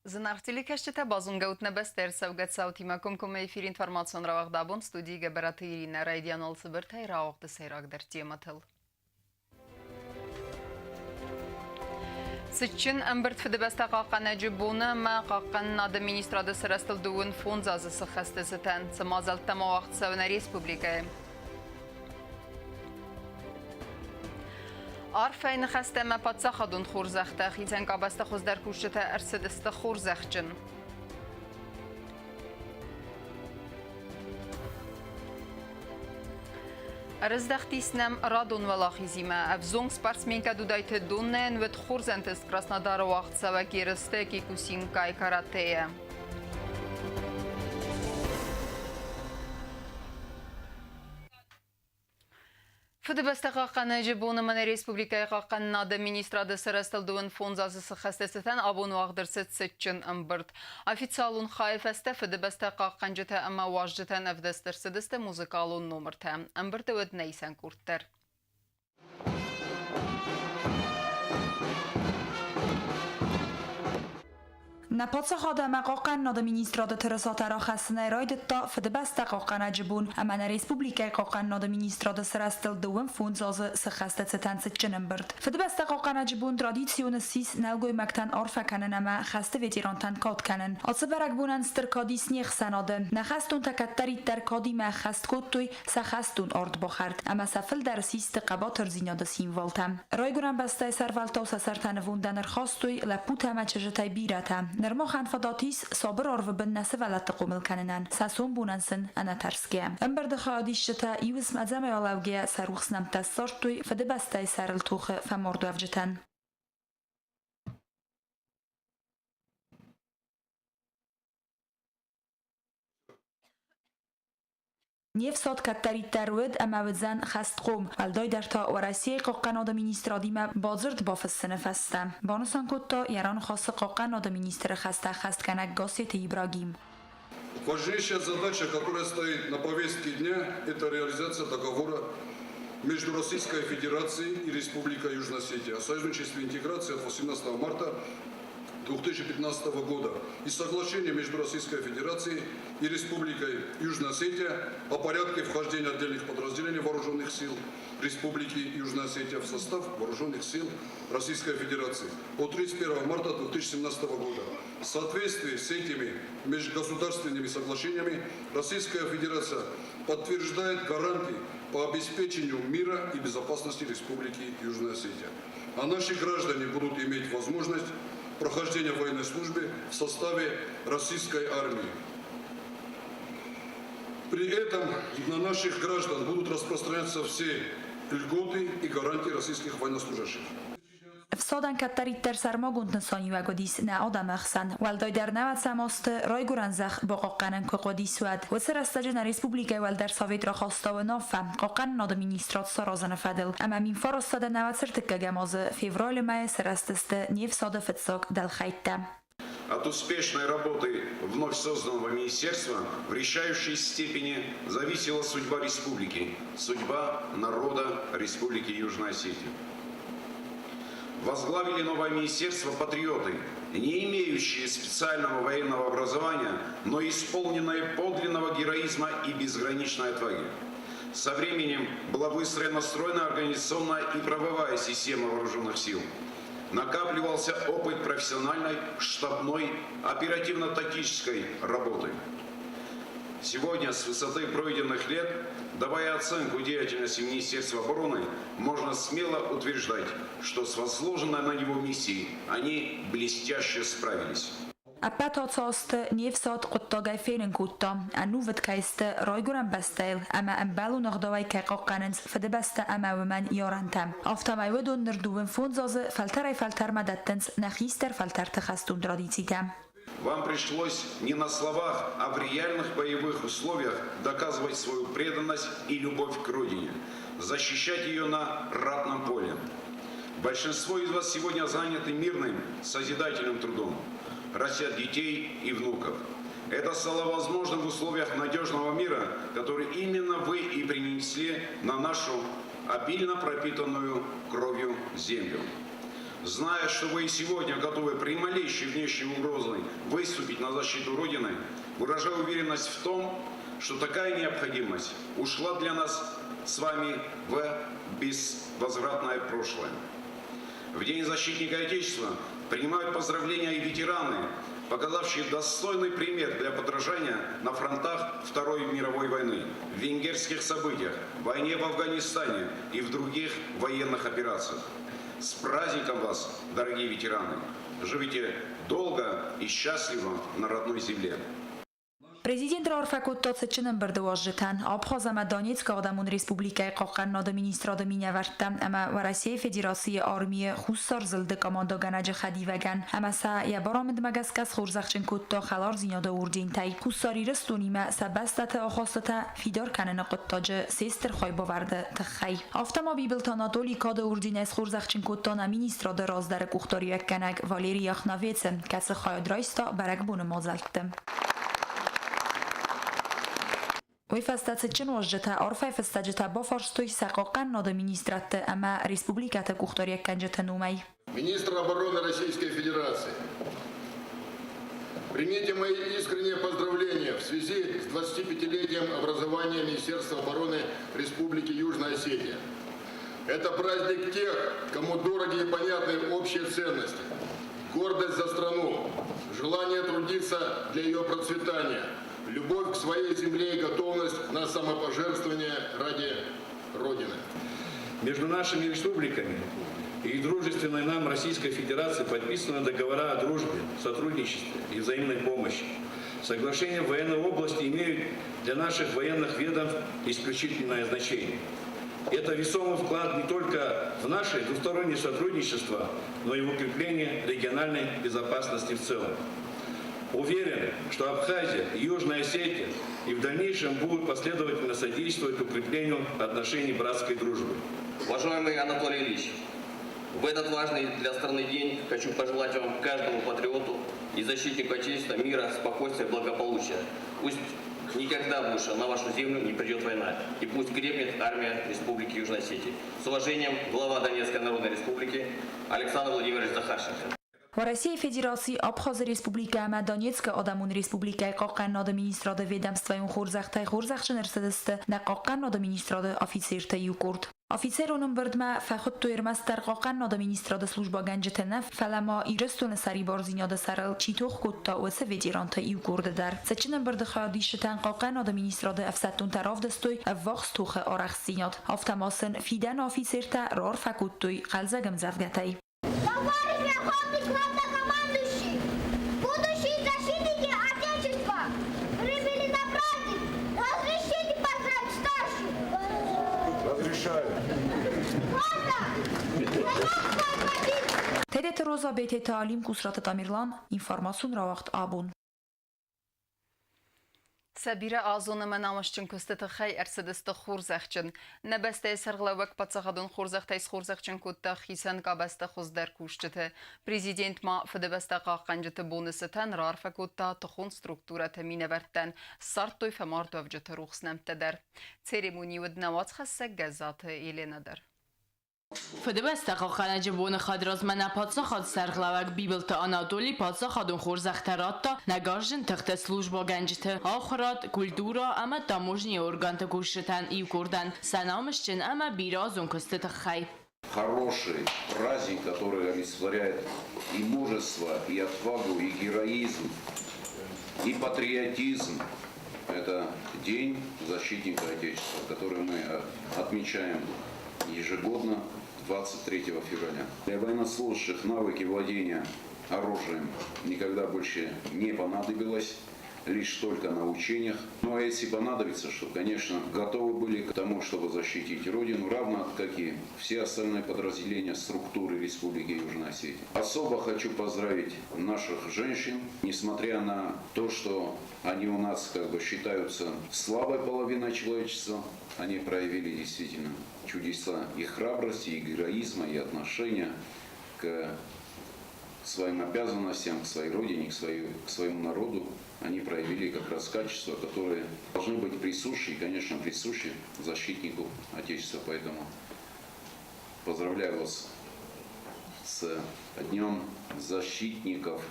Զնարդիլի կեշչետե բազունգաուտնե բեստեր սավգացաուտի մակում էֆիր ինформацион равах дабун студии габараты Ирина Райдианол Сыбыртай рауqты сайрагдыр тематыл. Сычын әмбірт фідібәсті қаққан әжібуны ма қаққан администрады сырастылдуын фонд азысы қастысытан сымазалттама уақыт савына республикая. Арфайны қастама патсақадун қорзақты қитен қабасты қоздар күшіті әрсідісті қорзақчын. Рыздақтиснам радон валахизима. Авзонг спортсменка дудайты доннен вет қорзантыз Краснодары уақыт сава керісті кекусинкай каратея. Фідібәсті қаққан әжібуны мәне республикай қаққан администрады сырастылдуын фонзазысы қастесітен абуны ағдырсыт сетчін ұмбырд. Официалун қайфәсті фідібәсті қаққан жыты әмі уаж жытын әвдестірсідісті музыкалун номырты. Ұмбырды өд нәйсен күрттір. Na podsachoda ma qoqqan administrada tırasatara xasına raydetta fidbasta qoqqan acibun ama na respublika qoqqan administrada sırastıldıvın fundzazı sıxastetsetan sıçınımbırd. Fidbasta qoqqan acibun tradisyonu sis nalgoymaktan arfakanen ama xaste veterantan kodkanen. Atsıbarak bunan stırkadis nexsanadı. Na xastun takattarittar kadima xast kottoy sa xastun ord boxard ama sa fil dar sis tıqabatır zinada sinvaltam. Rayguran bastay sarvalta sa sartan vundaner xastoy la puta ma çejetay birata. نرمخان فداتیس صابر آرو بن نسه ولات قومل کننن ساسون بوننسن انا ترسکه امبرد خادیش تا ایوس مزم یالاوگه سروخس نمت سارتوی فده بستای سرل توخ فمردو افجتن نیف ساد کتری ترود اما وزن خست قوم ولدای در تا ورسی قاقن آدمینیسترادی ما بازرد بافستن فستم بانوسان کتا یران خاص قاقن آدمینیستر خست کنک گاسیت Ибрагим. Важнейшая задача, которая стоит на повестке дня, это реализация договора между Российской Федерацией и Республикой Южная Осетия о союзничестве и интеграции от 18 марта 2015 года и соглашение между Российской Федерацией и Республикой Южная Осетия о порядке вхождения отдельных подразделений вооруженных сил Республики Южная Осетия в состав вооруженных сил Российской Федерации от 31 марта 2017 года. В соответствии с этими межгосударственными соглашениями Российская Федерация подтверждает гарантии по обеспечению мира и безопасности Республики Южная Осетия. А наши граждане будут иметь возможность прохождения военной службы в составе российской армии. При этом на наших граждан будут распространяться все льготы и гарантии российских военнослужащих. Fsadan kattarittar sarmagund nsanjuagodis na adamachsan waldai der navat samast rayguranzach با قاقنن کوقدیسواد و سرستاج na Republika والدر سوید را خواسته و نافه قاقن administrat سرازن فدل اما min فرستاد navat سرتک گماز فevral مای سرستست نیف ساده فتساق دل خیته. От успешной работы вновь созданного министерства в решающей степени зависела судьба республики, судьба народа Республики Южная Осетия. Возглавили новое министерство патриоты, не имеющие специального военного образования, но исполненные подлинного героизма и безграничной отваги. Со временем была выстроена стройная организационная и правовая система вооруженных сил. Накапливался опыт профессиональной, штабной, оперативно-тактической работы. Сегодня, с высоты пройденных лет, давая оценку деятельности Министерства обороны, можно смело утверждать, что с возложенной на него миссией они блестяще справились. Apatacast névszat qottagai félen kutta, a nuvet kaiste rajguran bestel, ama embalu nagdawai kaqaqanens fedebeste amauman yarantam. Aftamai wedon nerduven fonzaze faltar madattens nachister faltar техастун традициям. Вам пришлось не на словах, а в реальных боевых условиях доказывать свою преданность и любовь к родине, защищать ее на ратном поле. Большинство из вас сегодня заняты мирным, созидательным трудом, растят детей и внуков. Это стало возможным в условиях надежного мира, который именно вы и принесли на нашу обильно пропитанную кровью землю. Зная, что вы и сегодня готовы при малейшей внешней угрозе выступить на защиту Родины, выражаю уверенность в том, что такая необходимость ушла для нас с вами в безвозвратное прошлое. В День защитника Отечества принимают поздравления и ветераны, показавшие достойный пример для подражания на фронтах Второй мировой войны, в венгерских событиях, войне в Афганистане и в других военных операциях. С праздником вас, дорогие ветераны! Живите долго и счастливо на родной земле. Президент Рарфакутtat seçinin birde wajjetan Abxazama Donetsk Adamun Respublikaya Qaqan administrada minyavartda ama ve Rossiya Federatsiya armiya Xussar zildi komando ganaja khadivagan ama sa ya baramid magaskas xurzaqchin kutta khalar zinyada urdin tay Xussari restunima sabastata akhostata fidar kanana qottaja sester khoy bavarda tkhay aftama bibiltanatoli kada urdin es xurzaqchin kutta na ministrada razdarek uxtariyak kanak Valeri Yaxnavets kas khoy draista barak bunu mazaltdim ويفستاتشن وجتا عرفه فستجتا بافارستوي ساقاقن ناد министрат اما республиката кухтория канжета нумай. Министр обороны Российской Федерации, примите мои искренние поздравления в связи с 25-летием образования Министерства обороны Республики Южная Осетия. Это праздник тех, кому дороги и понятны общие ценности, гордость за страну, желание трудиться для ее процветания, любовь к своей земле и готовность на самопожертвование ради Родины. Между нашими республиками и дружественной нам Российской Федерацией подписаны договора о дружбе, сотрудничестве и взаимной помощи. Соглашения в военной области имеют для наших военных ведомств исключительное значение. Это весомый вклад не только в наше двустороннее сотрудничество, но и в укрепление региональной безопасности в целом. Уверен, что Абхазия и Южная Осетия и в дальнейшем будут последовательно содействовать укреплению отношений братской дружбы. Уважаемый Анатолий Ильич, в этот важный для страны день хочу пожелать вам, каждому патриоту и защитнику Отечества, мира, спокойствия, благополучия. Пусть никогда больше на вашу землю не придет война, и пусть крепнет армия Республики Южной Осетии. С уважением, глава Донецкой Народной Республики Александр Владимирович Захарченко. و Россия Federatsiya Abxaz Respublika ama Donetsk Adamun Respublikaya Qaqan nada ministrada vedamstvaym xurzaqtay xurzaqchin irsadist na Qaqan nada ministrada ofitserta yukurt. Ofitser onun birdma faxut to'yirmastar Qaqan nada ministrada slujba ganjitana falama irestun sari barzinyada saral chitox kutta o'sa veteranta yukurda dar. Sachinin birda xadishitan Qaqan nada ministrada afsatun taraf dastoy avvax tuxe araxsinat. Aftamasin fidan ofitserta rar fakuttoy qalzagam zavgatay. Товарищ Верховный главнокомандующий, будущие защитники Отечества, прибыли на праздник. Разрешите поздравить старших? Разрешаю. Можно? TRT Roza BT Talim Kusrat Tamirlan informasyon ravaqt abun. Sabira azona menamashchin kustet khay ersedist xurzaqchin nabasta sarglavak patsaqadun xurzaqtays xurzaqchin kutta khisan qabasta xuzdar kushchite prezident ma fdebasta qaqanjite bonusatan rarfa kutta tuxun struktura taminavartan sartoy famartov jete ruxsnamtadar ceremoniy udnawat khassa gazat elenadar فدبست قاقنا جبون خادراز من پادساخاد سرغلوک بیبلت آنادولی پادساخادون خورزختراتا نگارجن تخت سلوجبا گنجته آخرات کلتورا اما تاموجنی ارگانت گوشتن ایو کردن سنامشچن اما بیرازون کستت خی Хороший праздник, который олицетворяет и мужество, и отвагу, и героизм, и патриотизм. Это День защитника Отечества, который мы отмечаем ежегодно 23 февраля. Для военнослужащих навыки владения оружием никогда больше не понадобилось, лишь только на учениях. Ну а если понадобится, что, конечно, готовы были к тому, чтобы защитить Родину, равно как и все остальные подразделения структуры Республики Южная Осетия. Особо хочу поздравить наших женщин, несмотря на то, что они у нас считаются слабой половиной человечества, они проявили действительно чудеса и храбрости, и героизма, и отношения к своим обязанностям, к своей родине, к своему народу. Они проявили как раз качества, которые должны быть присущи, и, конечно, присущи защитнику Отечества. Поэтому поздравляю вас с с Днем защитников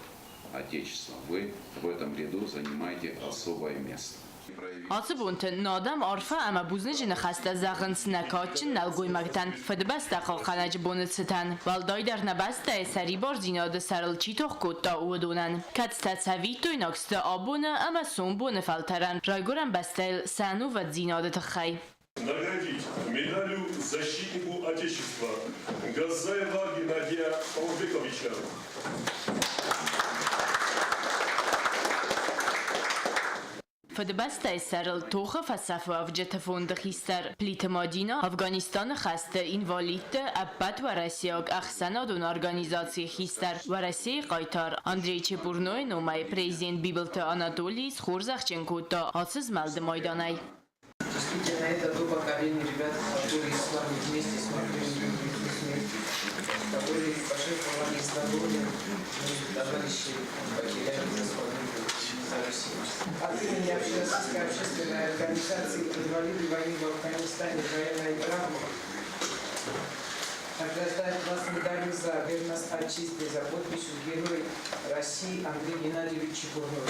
Отечества. Вы в этом ряду занимаете особое место. Ացբունտը նադամ արֆա ամա բուզնիջը նխաստը զաղնց նակաչն նալգույ մագտան ֆդբաստա խոխանաջ բոնեցտան վալդայդար նաբաստա էսարի բորձինադը սարլ չիտող կոտա ուդունան կացտացավիտու ինոքստը աբունը ամա սումբունը ֆալտարան ռայգորան բաստել սանու վadzինադը թխայ Наградить медалью защитнику Отечества Газаева Геннадия Павловича. فدبسته سرل توخ فلسفه افجت فوندخیستر پلیت مادینا افغانستان خسته اینوالیت ابد و رسیاگ اخسنادون ارگانیزاسی خیستر و رسی قایتار اندری چپورنوی نومای پریزیدنت بیبلت آناتولیس خورزخچنکوتا آسز ملد مایدانای Действительно, это то поколение ребят, которые с вами вместе смотрели «Великую смерть», которые пожертвовали здоровьем, товарищи потеряли за свободу, за Россию. От имени Общероссийской общественной организации «Инвалиды войны в Афганистане. Военная драма» награждает вас медалью за верность отчизне за подписью Герой России Андрей Геннадьевич Чепурной.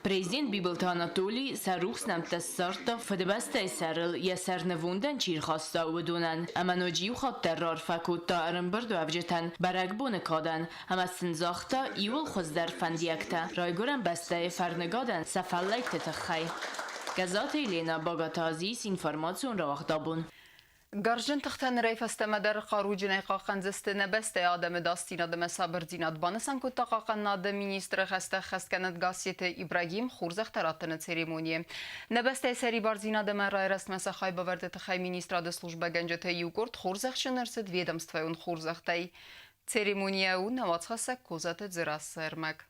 Президент Бибелт Анатолий сарухснам тасарта фдбасте сарл ясарнвунден чирхаста ودونن اما نوجیو خاط ترار فکوتا ارنبرد و افجتن برگبون کادن اما سنزاختا ایول خزدر فندیکتا رایگورن بسته فرنگادن سفلیت تخی گزات لینا باگاتازیس اینفرماسیون را وقتابون Garjın tıxtan reyfəstəmədər qarucunay qaqanzıstı nəbəstə adamı dastinadı məsabır dinad banısan kutta qaqannadı ministrə xəstə xəskənət qasiyeti İbrahim Xurzaq taratını seremoniye. Nəbəstə əsəri bar zinadı mərray rəsməsə xayba vərdə tıxay ministradı slujba gəncətə yugurt Xurzaq şınırsıd vedamstvayun Xurzaqtay. Seremoniya u navatsxəsə kozatı zırası ərmək.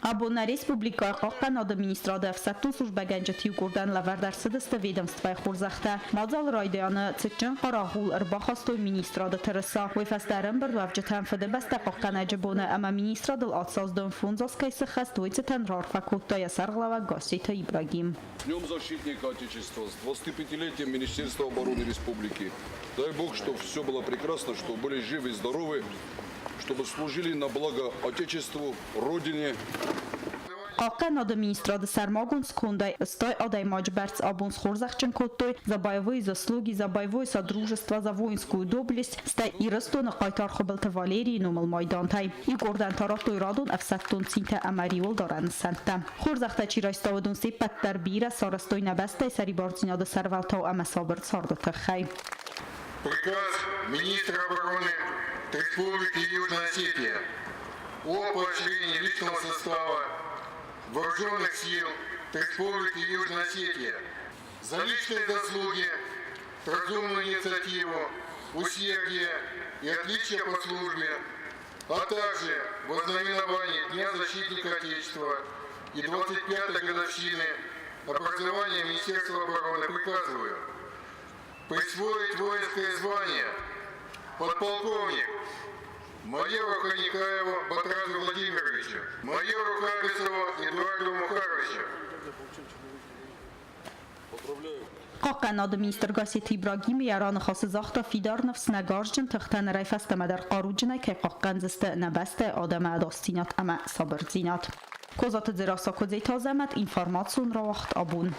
Абона республика қоқан администрация саттун служба генжети гурдан лавардар сыдысты ведомства хурзахта мазал райдяны цичен қарағул ирбахастой министрада терса вефастарен бір вавжетан фдбаста қоқан аджбона ама министрадыл атсаздон фунзас кайсы хаст войцетан рарфакутта ясарглава гасита Ибрагим. Днем защитника Отечества с 25-летием Министерства обороны Республики. Дай Бог, чтобы все было прекрасно, чтобы были живы и здоровы, чтобы служили на благо Отечеству, Родине. Қоқан администрация сармагун скундай стой адай мажберц абунс Хурзахчен коттой за боевые заслуги, за боевое содружество, за воинскую доблесть стай и растона қайтар хобылты Валерий Нумал Майдантай. И гордан таратой радун афсаттун цинта амариол даран санта. Хурзахта чирайставадун сипат тарбира сарастой набастай сари барцинада сарвалтау амасабыр сардата хай. Приказ министра обороны Республики Южная Осетия о поощрении личного состава Вооруженных сил Республики Южная Осетия за личные заслуги, разумную инициативу, усердие и отличие по службе, а также вознаменование Дня защитника Отечества и 25-й годовщины образования Министерства обороны приказываю присвоить воинское звание подполковник майору Ханикаеву Батразу Владимировичу, майору Харисову Эдуарду Мухаровичу. قاقن آدمینستر گاسیت ابراهیم یاران خاص زاخت فیدار نفس نگارجن تختن رایفست مدر قاروجنه که قاقن زست نبست آدم اداستینات اما صبر زینات کوزات زراسا کوزی تازمت اینفرماسیون را وقت آبون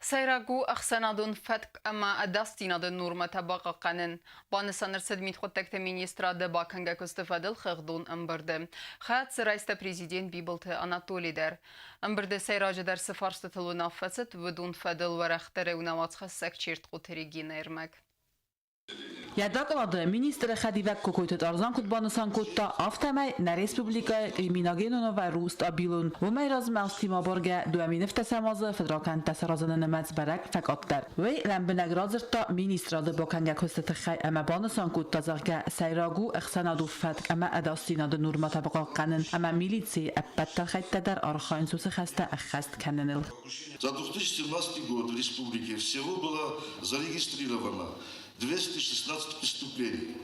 Sayragu axsanadun fatk ama adastinadın normata baqaqanın banısanırsız mitxottakta ministradı bakanga kustafadıl xıqdun ımbırdı. Xat sıraysta prezident Bibelti Anatoli der. Imbırdı sayracı der sıfarstı tılı nafasıt vıdun fadıl ve raxtare unavatsxas çirt quterigina ermek. Ядакалады министры хадивак кокойтот арзан кутбанусан кутта автомай на республика криминогенуна ва руст абилун вмай размастима борга дуаминев тасамазы федракан тасаразаны намаз барак факаттар вей ламбинаг разырта министрады боканга көстеті хай ама банусан кутта зарга сайрагу ихсанаду фатк ама адастинады нурмата бақаққанын ама милиции аппаттар хайттадар архайн сусы хаста ахаст каныныл. За 2017 год в республике всего было зарегистрировано 216 преступлений.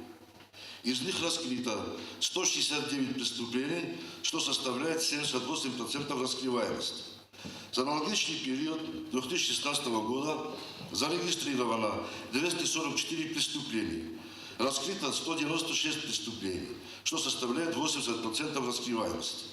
Из них раскрыто 169 преступлений, что составляет 78% раскрываемости. За аналогичный период 2016 года зарегистрировано 244 преступления. Раскрыто 196 преступлений, что составляет 80% раскрываемости.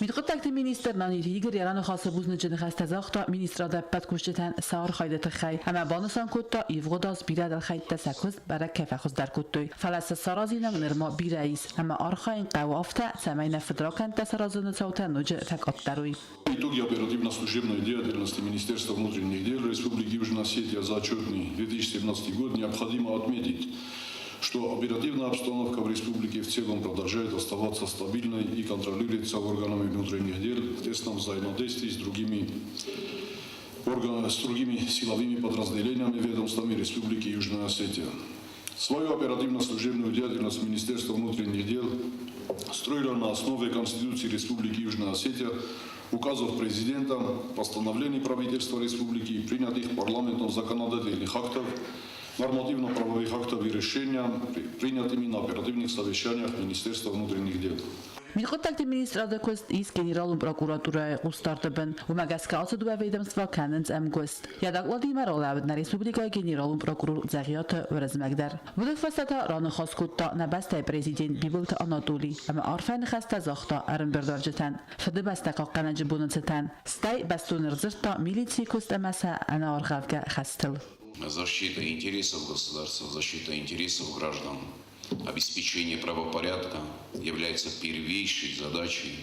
میتخواد مینیستر نانیتی دیگر ایران خاص بوزن جن خسته زاختا مینیستر دا پد کشتن سار خایده خی اما بانسان کتا ایفغداز بیره در خیت تسکوز برای کفخوز در کتوی فلسه سرازینا نرما بیرئیس اما آرخاین قوافته سمین فدراکن تسرازن صوتا نوجه فکات دروی. Итоги оперативно-служебной деятельности Министерства внутренних дел Республики Южная Осетия за отчетный 2017 год необходимо отметить, что оперативная обстановка в республике в целом продолжает оставаться стабильной и контролируется органами внутренних дел в тесном взаимодействии с другими силовыми подразделениями и ведомствами Республики Южная Осетия. Свою оперативно-служебную деятельность Министерства внутренних дел строило на основе Конституции Республики Южная Осетия, указов президента, постановлений правительства республики и принятых парламентом законодательных актов, нормативно-правовых актов и решения, принятыми на оперативных совещаниях Министерства внутренних дел. میتخواد مینیستر دا کوست ایس گنرال پروکوراتورای قوستارت بن و مگس که آسد و ویدمستوا کننز ام کوست یادگلادی مرال عبد نریسپوبلیکای گنرال پروکورور زغیات ورزمگدر بودک فستا ران خاص کتا نبسته پرزیدنت بیبلت آناتولی اما عرفان خسته زاختا ارن بردارجتن فده بسته قاقنا جبونتن ستی بستون رزرتا میلیتسی کوست امسا انا ارخافگه خستل. Защита интересов государства, защита интересов граждан, обеспечение правопорядка является первейшей задачей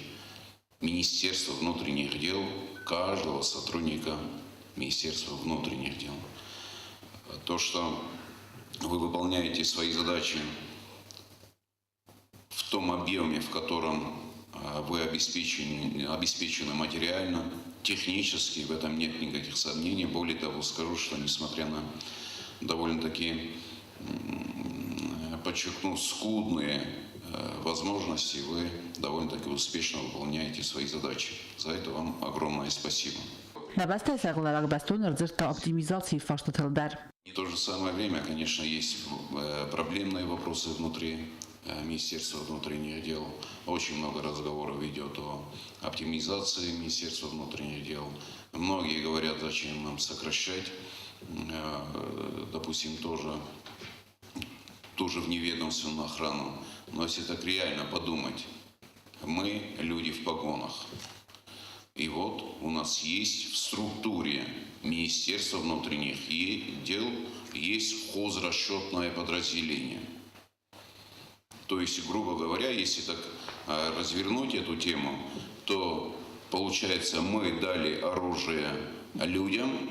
Министерства внутренних дел, каждого сотрудника Министерства внутренних дел. То, что вы выполняете свои задачи в том объеме, в котором вы обеспечены материально, технически, в этом нет никаких сомнений. Более того, скажу, что несмотря на довольно-таки, подчеркну, скудные возможности, вы довольно-таки успешно выполняете свои задачи. За это вам огромное спасибо. И в то же самое время, конечно, есть проблемные вопросы внутри Министерства внутренних дел. Очень много разговоров идет о оптимизации Министерства внутренних дел. Многие говорят, зачем нам сокращать, допустим, тоже вневедомственную охрану. Но если так реально подумать, мы люди в погонах. И вот у нас есть в структуре Министерства внутренних дел есть хозрасчетное подразделение. То есть, грубо говоря, если так развернуть эту тему, то получается, мы дали оружие людям,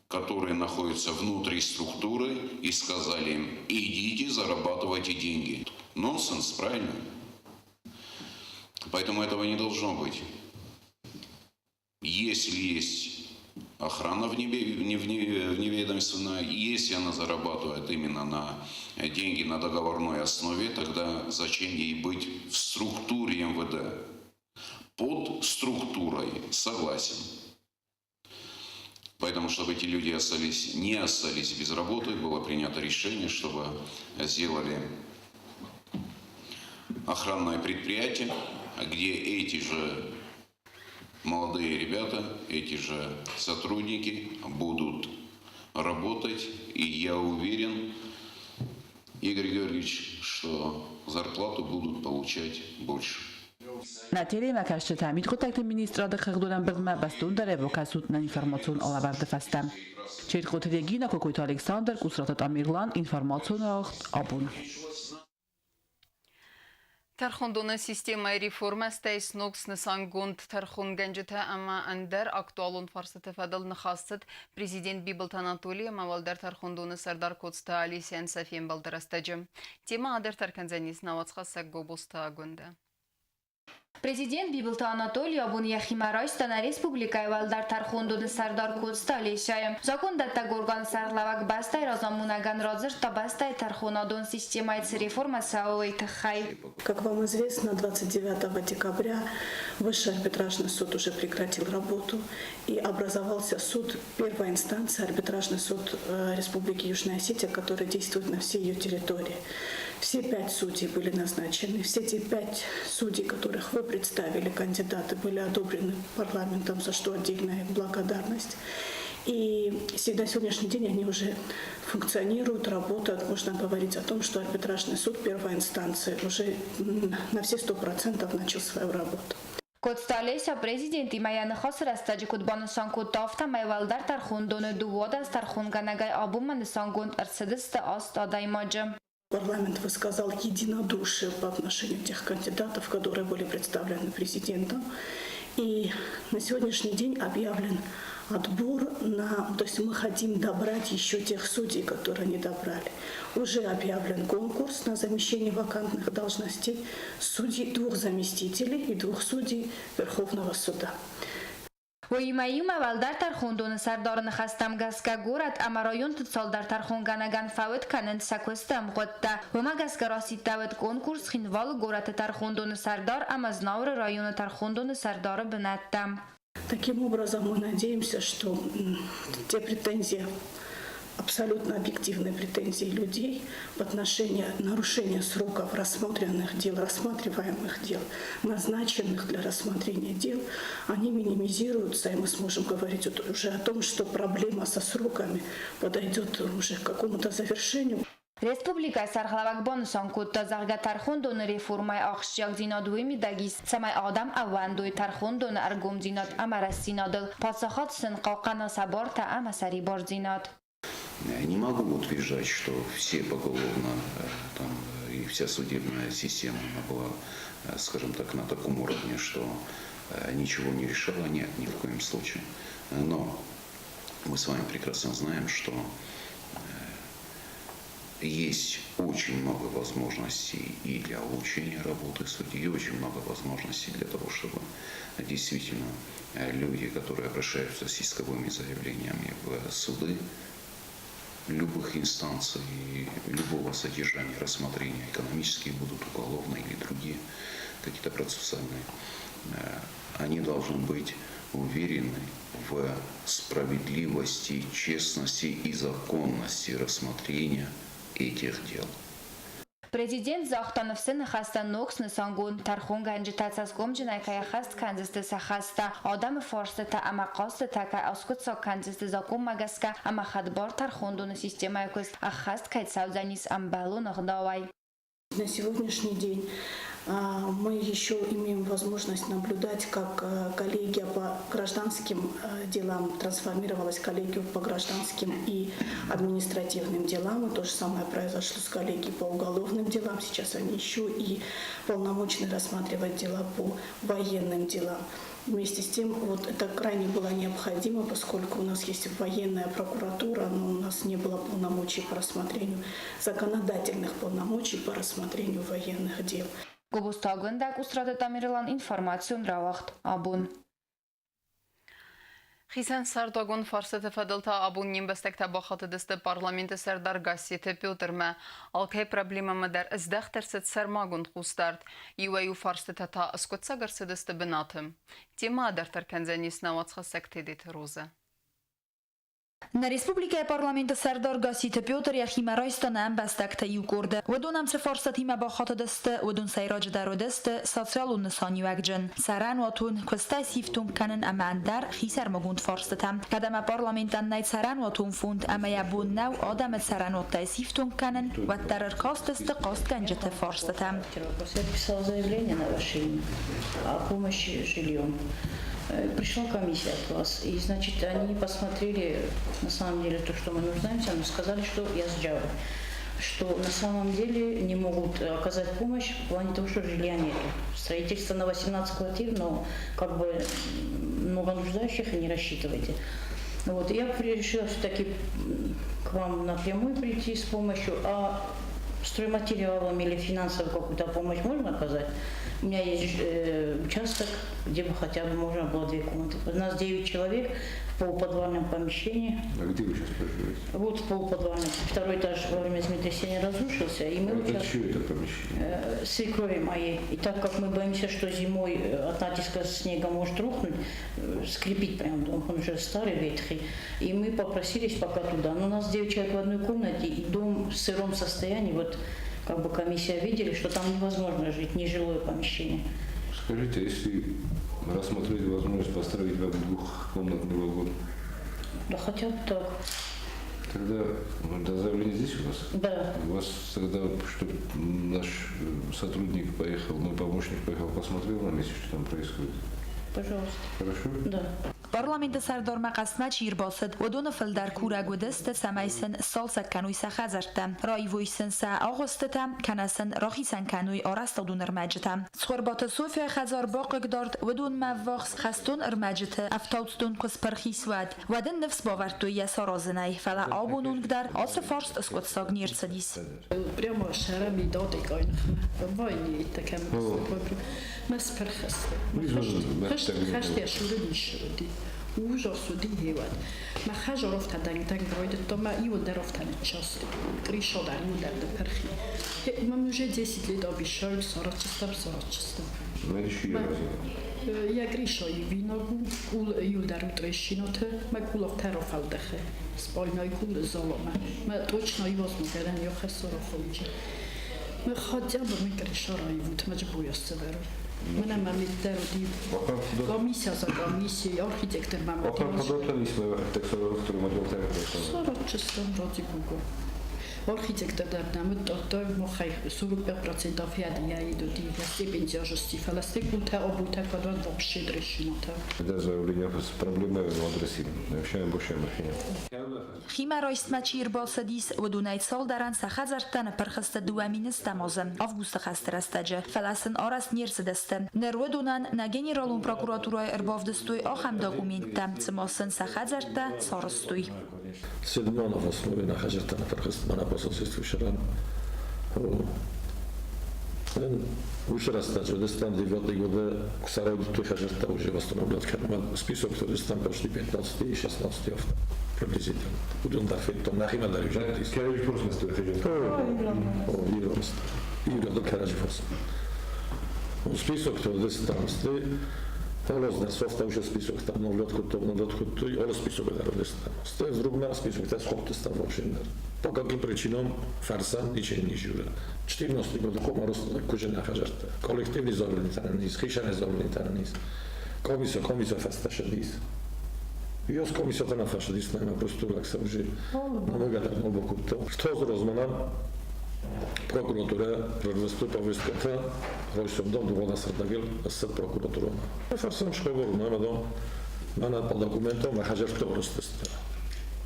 которые находятся внутри структуры, и сказали им: идите, зарабатывайте деньги. Нонсенс, правильно? Поэтому этого не должно быть. Если есть охрана вневедомственная, если она зарабатывает именно на деньги на договорной основе, тогда зачем ей быть в структуре МВД? Под структурой согласен. Поэтому, чтобы эти люди не остались без работы, было принято решение, чтобы сделали охранное предприятие, где эти же молодые ребята, эти же сотрудники будут работать. И я уверен, Игорь Георгиевич, что зарплату будут получать больше. Nateri makaşçı tamit kutakli ministra da kırdıran bölme bastun da revokasut na informasyon alabardı fastam. Çerkotedegina kokoyt Alexander kusratat Amirlan informasyon aht abun. Тархондона системай реформа стейс нокс нсангунд тархон генжета ама андер актуалун фарсаты фадал нахасыт президент Бибилт Анатолий мавалдар тархондона сардар котста Алисиян Сафиен балдарастаджы. Тема адер тарканзанис навацха саггобуста гунда. Президент Бибилт Анатолий абун яхимарайста на республикай валдар тархондуны сардар котста Алисиян. Закон датта горган сарлавак бастай разамунаган разыр та бастай тархонадон системай реформа саовой тахай. Как вам известно, 29 декабря Высший арбитражный суд уже прекратил работу и образовался суд первой инстанции, арбитражный суд Республики Южная Осетия, который действует на всей ее территории. Все 5 судей были назначены, все эти 5 судей, которых вы представили, кандидаты, были одобрены парламентом, за что отдельная благодарность. И на сегодняшний день они уже функционируют, работают. Можно говорить о том, что арбитражный суд первой инстанции уже на все 100% начал свою работу. Կոստալեսիա պրեզիդենտի մայանխոս հրաստաջիկուտ բանուսանքու տավտա մայվալդար տարխունդոնը դուոդա ստարխունգանագայ աբումը նսանգուն ըրցդստը աստադаймաջը. Парламент высказал единодушие по отношению тех кандидатов, которые были представлены президентом. И на сегодняшний день объявлен отбор то есть мы хотим добрать еще тех судей, которые не добрали. Уже объявлен конкурс на замещение вакантных должностей судей, 2 заместителей и 2 судей Верховного суда. Ոյմայի մավալդար տարխունդոնը սարդարը խաստամ գասկա գորատ ամարոյուն տցալդար տարխունգանագան ֆավետ կանեն սակվստամ գոտտա ոմագասկարասի տավետ կոնկուրս խինվալը գորատը տարխունդոնը սարդար ամազնաուրը районы տարխունդոնը сардары բնատտամ. Таким образом, мы надеемся, что те претензии, абсолютно объективные претензии людей в отношении нарушения сроков рассмотренных дел, рассматриваемых дел, назначенных для рассмотрения дел, они минимизируются, и мы сможем говорить уже о том, что проблема со сроками подойдет уже к какому-то завершению. Республика Сархлавак Бонусанкутта Заргатархундон реформай ахшяк зинадуи мидагис самай адам авандуи тархундон аргум зинат амарасинадл пасахат сын калкана саборта амасари борзинат. Не могу утверждать, что все поголовно там, и вся судебная система была, скажем так, на таком уровне, что ничего не решала. Нет, ни в коем случае. Но мы с вами прекрасно знаем, что есть очень много возможностей и для улучшения работы судей, и очень много возможностей для того, чтобы действительно люди, которые обращаются с исковыми заявлениями в суды любых инстанций, любого содержания, рассмотрения, экономические будут, уголовные или другие, какие-то процессуальные, они должны быть уверены в справедливости, честности и законности рассмотрения этих дел. Президент Захтановсын хастан нокс нсангун тархун ганжитацас гомжинай кая хаст канзисты сахаста адам форсета амакасты така аскутса канзисты закон магаска амахадбар тархундуны система якост ахаст кайцаудзанис амбалу нагдавай. На сегодняшний день мы еще имеем возможность наблюдать, как коллегия по гражданским делам трансформировалась в коллегию по гражданским и административным делам. И то же самое произошло с коллегией по уголовным делам. Сейчас они еще и полномочны рассматривать дела по военным делам. Вместе с тем, вот это крайне было необходимо, поскольку у нас есть военная прокуратура, но у нас не было полномочий по рассмотрению, законодательных полномочий по рассмотрению военных дел. Գոբոստագնդակ ուստրատետամիրելան ինформացիոն ռավախտ աբուն. Խիսեն սարդագոն վարսետը վադլթա աբուն նիմբստեք տաբախատը դստը պարլամենտը սարդար գասիետը պյոտրմը, ալքայ պրաբլիմը մդար ըզդախտերսետ սարմագուն խուստարդ, իվայու վարսետը та ասկոտսա գրսը դստը բնաթым. Тема адартар кензенис навацха сектедит роза. На республика парламента Сардар Гасита Пётр Яхимарайстана амбастакта юкурда. ودونم سفارستی مباخات دسته ودون سیراج در دسته ساترال و نسانی وگجن. سران واتون کسته سیفتون کنن اما اندر خیسر مگوند فارستم. قدم پارلامنتان نید سران واتون فوند اما یبون نو آدم سران واتای سیفتون کنن و در کاست است قاست گنجت فارستم. Я писала заявление на ваше имя о помощи жильем. Пришла комиссия от вас, и, значит, они посмотрели, на самом деле, то, что мы нуждаемся, но сказали, что я сжала, что на самом деле не могут оказать помощь в плане того, что жилья нету. Строительство на 18 квартир, но как бы много нуждающих и не рассчитывайте. Вот, я решила все-таки к вам напрямую прийти с помощью, а стройматериалом или финансовую какую-то помощь можно оказать? У меня есть участок, где бы хотя бы можно было 2 комнаты. У нас 9 человек в полуподвальном помещении. А где вы сейчас проживаете? Вот в полуподвальном. 2-й этаж во время землетрясения разрушился. И мы это чье это помещение? Свекрови моей. И так как мы боимся, что зимой от натиска снега может рухнуть, скрипит прям дом, он уже старый, ветхий. И мы попросились пока туда. Но у нас 9 человек в одной комнате, и дом в сыром состоянии. Вот как бы комиссия видели, что там невозможно жить, нежилое помещение. Скажите, если рассмотреть возможность построить вам 2-комнатный вагон, Да хотя бы так. Тогда заявление здесь у вас? Да. У вас тогда, что наш сотрудник поехал, мой помощник поехал, посмотрел на месте, что там происходит? Пожалуйста. Хорошо? Да. Parlamenta serdorma qasma çirbasıd ve donu fildar kura gudest samaysin salsa kanuy sa khazartam ray voysin sa ağustam kanasin rahisan kanuy arasta dun ermajtam sxorbat sofia khazar baqgdard ve dun mavax khastun ermajte aftawtun qsparxi swad ve den nefs bavartu ya sarazınay fala abunun gdar as farst skot sagnirsadis Прямо шарами додик aynıqma. Vayni ittakam. Mas perxaste. Xashti ashurdi shurdi. Ужасуди хевад. Ма хажарофта дангдан гойд то ма ио дарофта части. Кришо дар ио дар перхи. Ма уже 10 лет обещают сорочистам. Я гришо и виногу кул ио дар утрешиноте ма кулов тарофалдахе. Спойной кул золома. Ма точно и возможно я хасороховичи. Ма хотя бы мы гришо раивут мажбуя северо. Mənəm məmidlərdi. Komisja za komisję, architekter mamy. Podotaliśmy architekturę, którą ma Sorocczystą rodzi Bugo. Architekter darbnamy to mochaj 40% ofiady ja idę do степень тяжести. Фаласты культа обута квадрат вообще дрешинота. Да, заявление с проблемой в адресе. Вообще больше махина. Khima roistma çirbasıdis ve dunayt saldaran sa khazartan perxasta duamines tamazım avgusta xastrastaje falasın aras nirsidestem nerwedunan na generalun prokuraturaj erbavdestuj axam dokumentam цмосın sa khazarta sarıstuj. Седьмая в основе на хажата на перхаста на посольстве Шаран. Уже растачу, да там 9 года к Сараеву той хажата уже восстановлен. Список, который там пошли 15 и 16 авто. Приблизительно. Будем дарфить, там нахима дарюжат. Керевич просто не стоит хажата. Юрий до Керевич просто. Список, который там стоит. Холозна софта уже список там новлётку и ол список да родестан. Стоит другой список, это сколько там вообще. По каким причинам фарсан ничего не жура. 14 год комарос кожена хажарта. Коллективный завлентарниз, хишане завлентарниз. Комисия фасташадис. Јос комисията на фашадис нема просторак се уже. Много да много то. Што зрозманам прокуратура предвестува повестката, кој сум дом вода срдагел съд прокуратура. Фарсам школу на по документом на хажар торостеста.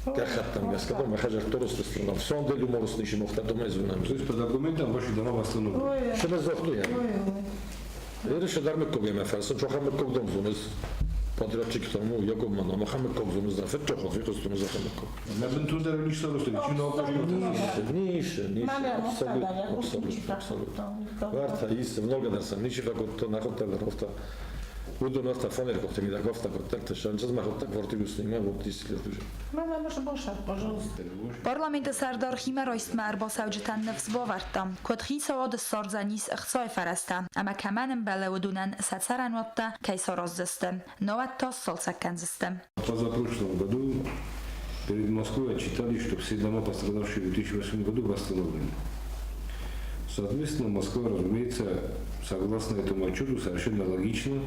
Кахаттам гаскадо на хажар торостеста. На сон делу морос ниши мохтато мезунам. То есть по документам ваши дома восстановлены. Што не захлуја. Ереше дарме когеме фарсам чохаме когдом зунес. Подрядчик тому Яков Мана, Мохамед Когзум за фетчо хотвито стому за Хамеко. На бенту да лишь сорости, чино Нише, абсолютно. Варта is много да сам ничего как на хотел рофта. Буду на фонер как ми да гофта как те шанс за махот квартиру снима вот 10 лет уже. Мама може больше, пожалуйста. Parlamenta serdar Khima roistma erbasavjtan nefs bavartam. Kodxi sawad sarzanis ikhsai farasta. Ama kamanim bala wadunan satsaran watta kaysarazestem. Novatta salsakanzestem. Позапрошлом году перед Москвой отчитали, что все дома, пострадавшие в 2008 году, восстановлены. Соответственно, Москва, разумеется, согласно этому отчету, совершенно логично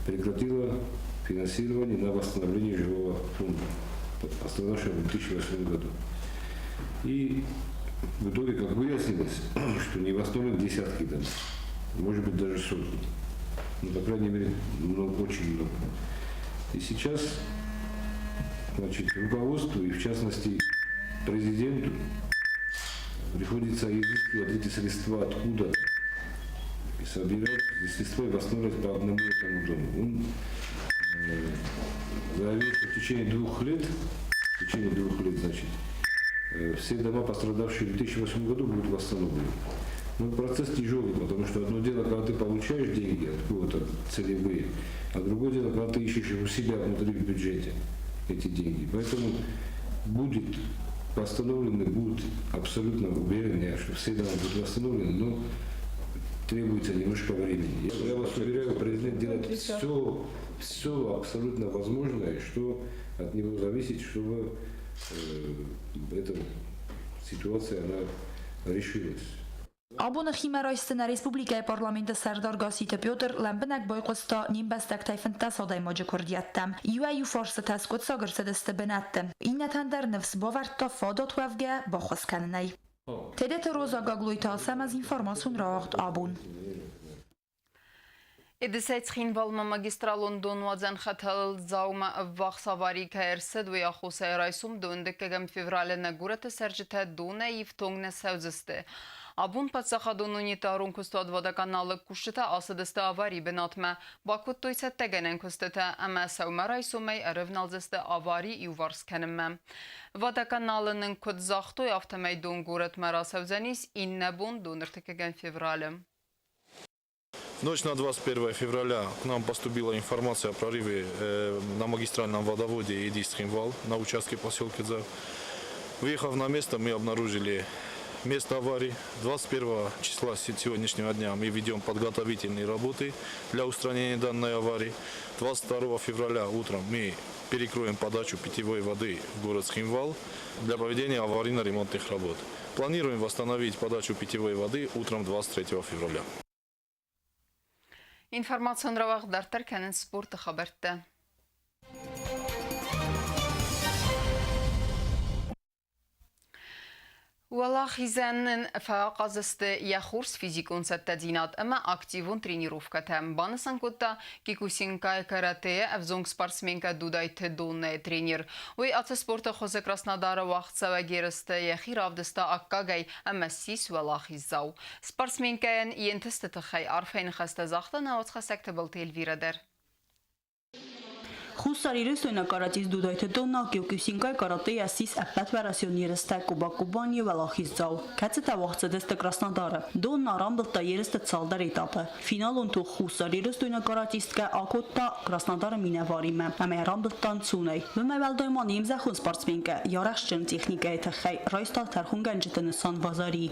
прекратила финансирование на восстановление жилого фонда, пострадавшего в 2008 году. И в итоге, как выяснилось, что не восстановлены десятки домов, может быть, даже сотни. Ну, по крайней мере, очень много. И сейчас, значит, руководству и, в частности, президенту приходится изыскивать эти средства откуда и собирать эти средства и восстанавливать по одному этому дому. Он заявил, что в течение 2 лет, значит, все дома, пострадавшие в 2008 году, будут восстановлены. Но процесс тяжелый, потому что одно дело, когда ты получаешь деньги откуда-то целевые, а другое дело, когда ты ищешь у себя внутри в бюджете эти деньги. Поэтому будут абсолютно уверен, что все дома будут восстановлены, но требуется немножко времени. Я вас уверяю, президент делает все абсолютно возможное, что от него зависит, чтобы эта ситуация она решилась. Abuna Chimerojsten Respublikai Parlamenti Serdar Gasita Piotr Lembenek Bojkosta Nimbestek Tajfen Tasodaj Modzie Kordiettem. Ju forse Teskot Sagarsedeste Benettem. Inneten der Növs Bovarta Fadot Wevge Bochoszkennej. Tedet Roza Gaglujta Szem informasun racht abun. Edesetsxin valma magistralon Donvadzan Xatal Zauma Vaxsavari Kaersed ve Xusayraysum döndekegem fevrale Nagurate Serjite Dona Yiftongne Sevziste. Abun Patsaxadon unitarun kustad vadakanalı kuşita asıdiste avari benatme. Bakut toyset tegenen kustete ama Sevmaraysumay arevnalziste avari yuvarskenime. Vadakanalının kudzaxtoy avtamay donguret mera Sevzanis innebun donirtekegen fevrale. В ночь на 21 февраля к нам поступила информация о прорыве на магистральном водоводе Едисхимвал на участке поселка Дзав. Выехав на место, мы обнаружили место аварии. 21 числа сегодняшнего дня мы ведем подготовительные работы для устранения данной аварии. 22 февраля утром мы перекроем подачу питьевой воды в город Схимвал для проведения аварийно-ремонтных работ. Планируем восстановить подачу питьевой воды утром 23 февраля. İnformasyon ravaq dartarkenin sportu xabartda. Вала хизанын фаақазысты яхурс физикун саттадинат, ама активун тренировката. Банасан кутта кикусинкай карате, авзонг спортсменка дудайты донный тренер. Ой аты спорта хозе Краснодара вақытса вагерісті яхи равдыста аккагай, ама сис вала хизау. Спортсменкаен ентісті тұхай арфайн хаста зақтан ауытқа сәкті бұл телвирадер. Խուսարիրս տոյնակարատից դուդայթը տոննա կյոկյուսինկայ կարատեի ասիս ապատ վարասյոն երստա կուբակուբան և ալախիս ձավ։ Կացը տավաղցը դեստը Կրասնադարը։ Դոննա ռամբլտա երստը ծալդար էտապը։ Ֆինալոն թող խուսարիրս տոյնակարատից կա ակոտտա Կրասնադարը մինավարիմը։ Ամե ռամբլտան ծունայ։ Վմայվալ դոյման իմզախուն սպարսմենկը ярախշջն տեխնիկա է թխայ ռայստալ թարխունգան ջտը նսան վազարի։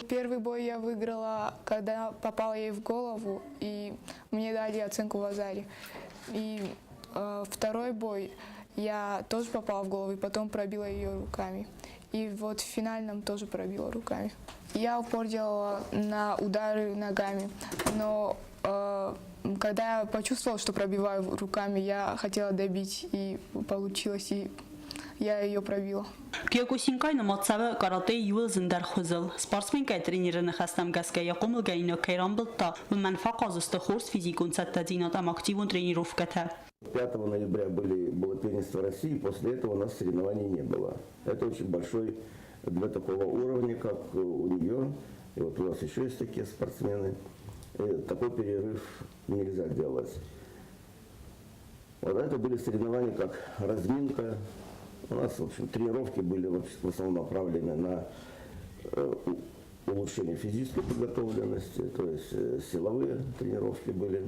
Первый бой я выиграла, когда попала ей в голову, и мне дали оценку в азаре. И второй бой я тоже попала в голову, и потом пробила ее руками. И вот в финальном тоже пробила руками. Я упор делала на удары ногами, но когда я почувствовала, что пробиваю руками, я хотела добить, и получилось, и я ее пробила. Կյոկուսինկայ նմացավը կարատեի յուել զնդար խոզել։ Սպարսմենկայ տրեները նխաստամ գասկա յակոմլ գայնո կայրամբլտա, վման факазысты խորս физикун цаттадинатам активун тренировката. 5 ноября было первенство России, после этого у нас соревнований не было. Это очень большой для такого уровня, как у нее. И вот у нас еще есть такие спортсмены. И такой перерыв нельзя делать. Вот это были соревнования как разминка. У нас, в общем, тренировки были в основном направлены на улучшение физической подготовленности, то есть силовые тренировки были.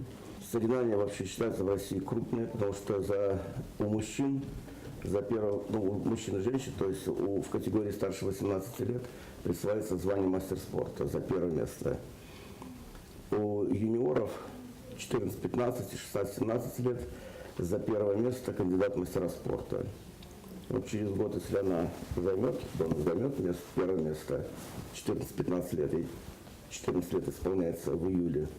Соревнования вообще считаются в России крупные, потому что у мужчин, у мужчин и женщин, то есть в категории старше 18 лет присваивается звание мастер спорта за первое место. У юниоров 14, 15, 16, 17 лет за первое место кандидат в мастера спорта. Вот через год, если она займет первое место, 14-15 лет, ей 14 лет исполняется в июле,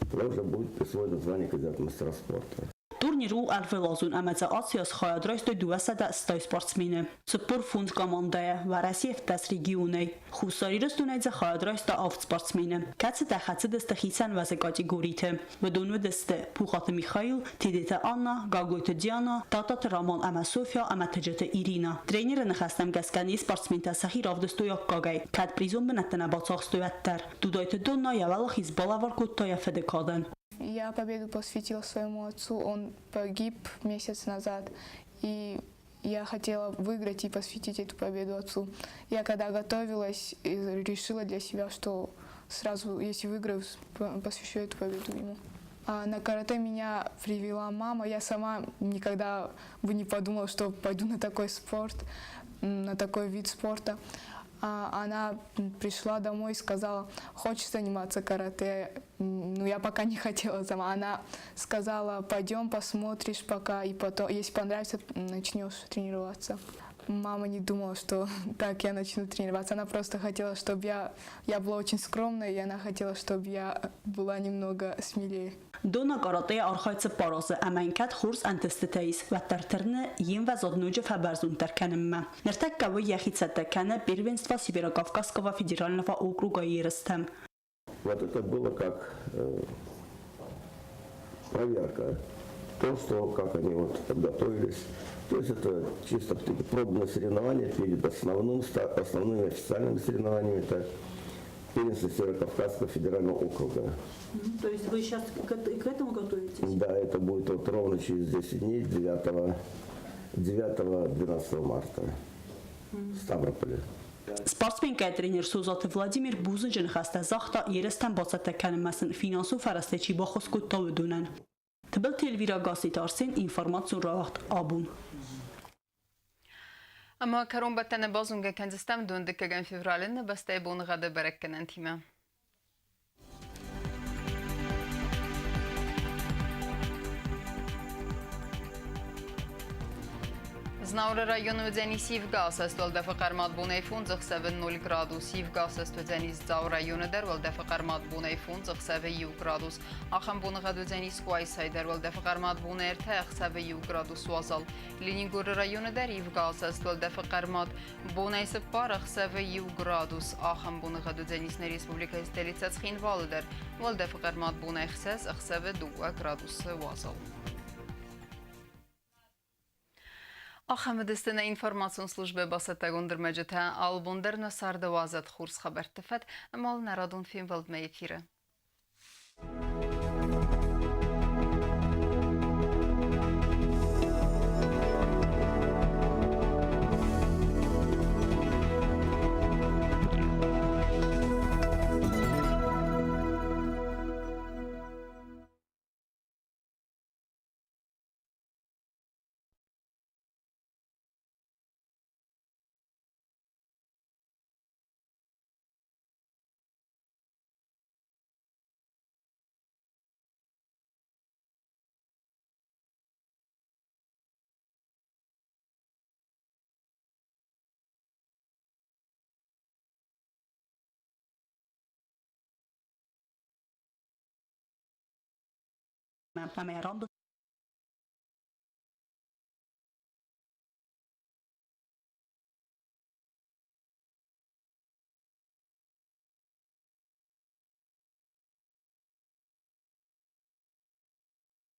тогда уже будет присвоено звание кандидата мастера спорта. Турнիրու արվելազուն ամեցա ասիաս խայադրայստոյ դուասադա ստոյ սպորտսմինը սպոր ֆունդ կոմանդայը վարասիև տաս ռեգիոնեյ խուսարիրս դունայցա խայադրայստա ավտ սպորտսմինը կացը տախացը դստը խիցան վազե կատեգորիթը վդոնու դստը փուխատը Միխայիլ Թիդետը Աննա Գագոյթը Դիանա Տատատը Ռաման ամա Սոֆիա ամա Թջետը Իրինա տրեյները նխաստամ գասկանի սպորտսմին տասախի ռավդստոյ ակկագայ կատ պրիզոն բնատնա բացախստոյատտար դուդայթը դոննա явала Хизбалла Куттоя Федекаден. Я победу посвятила своему отцу, он погиб месяц назад, и я хотела выиграть и посвятить эту победу отцу. Я когда готовилась, решила для себя, что сразу, если выиграю, посвящу эту победу ему. А на карате меня привела мама, я сама никогда бы не подумала, что пойду на такой спорт, на такой вид спорта. она пришла домой и сказала: хочешь заниматься карате? Ну, я пока не хотела сама. Она сказала: пойдем посмотришь пока, и потом, если понравится, начнешь тренироваться. Мама не думала, что так я начну тренироваться. Она просто хотела, чтобы я была очень скромной, и она хотела, чтобы я была немного смелее. Դոնա կարատեի արխայցը պարոզը ամենքատ խուրս անտեստետեիս վատտարտերնը ին վազոդնուջը фабарзун теркенемме. Нертек кавы яхица текене первенства Северокавказского федерального округа Ерестем. Вот это было как проверка. То, что, как они вот подготовились. То есть это чисто пробное соревнование перед основными официальными соревнованиями. Это первенство Северокавказского федерального округа. То есть вы сейчас к этому готовитесь? Да, это будет вот ровно через 10 дней, 9-12 марта в Ставрополе. Սպարսմեն կայտրիներ Սուզատը Վլադիմիր Բուզնջն խաստա զախտա երեստան բացատեքանը մասն ֆինանսու ֆարաստեչի բոխոսկու տովդունեն։ Թբել տելվիրագասի տարսին ինվորմացիոն ռաղտ աբուն։ Ama karon battene bazunga kendistem döndük egen fevralin bastay bunu gada berekkenen time. Znavra rayonu Deniz Sivgas est ol defaqar madbunay fund 0 gradus Sivgas est Deniz Zav rayonu der ol defaqar madbunay fund 0 gradus Axam bunu gadu Deniz Quaysay der ol defaqar madbunay erta 0 gradus Wazal Leningor rayonu der Sivgas est ol defaqar madbunay separ 0 gradus Axam bunu gadu Deniz Respublika stolica Tskhinval der ol defaqar madbunay 0 gradus Wazal Ахамедистина информацион службе басатагондыр мәжетә албондыр насарды вазат хурс хабартыфат, мал нарадун фильм валдма эфиры. Mä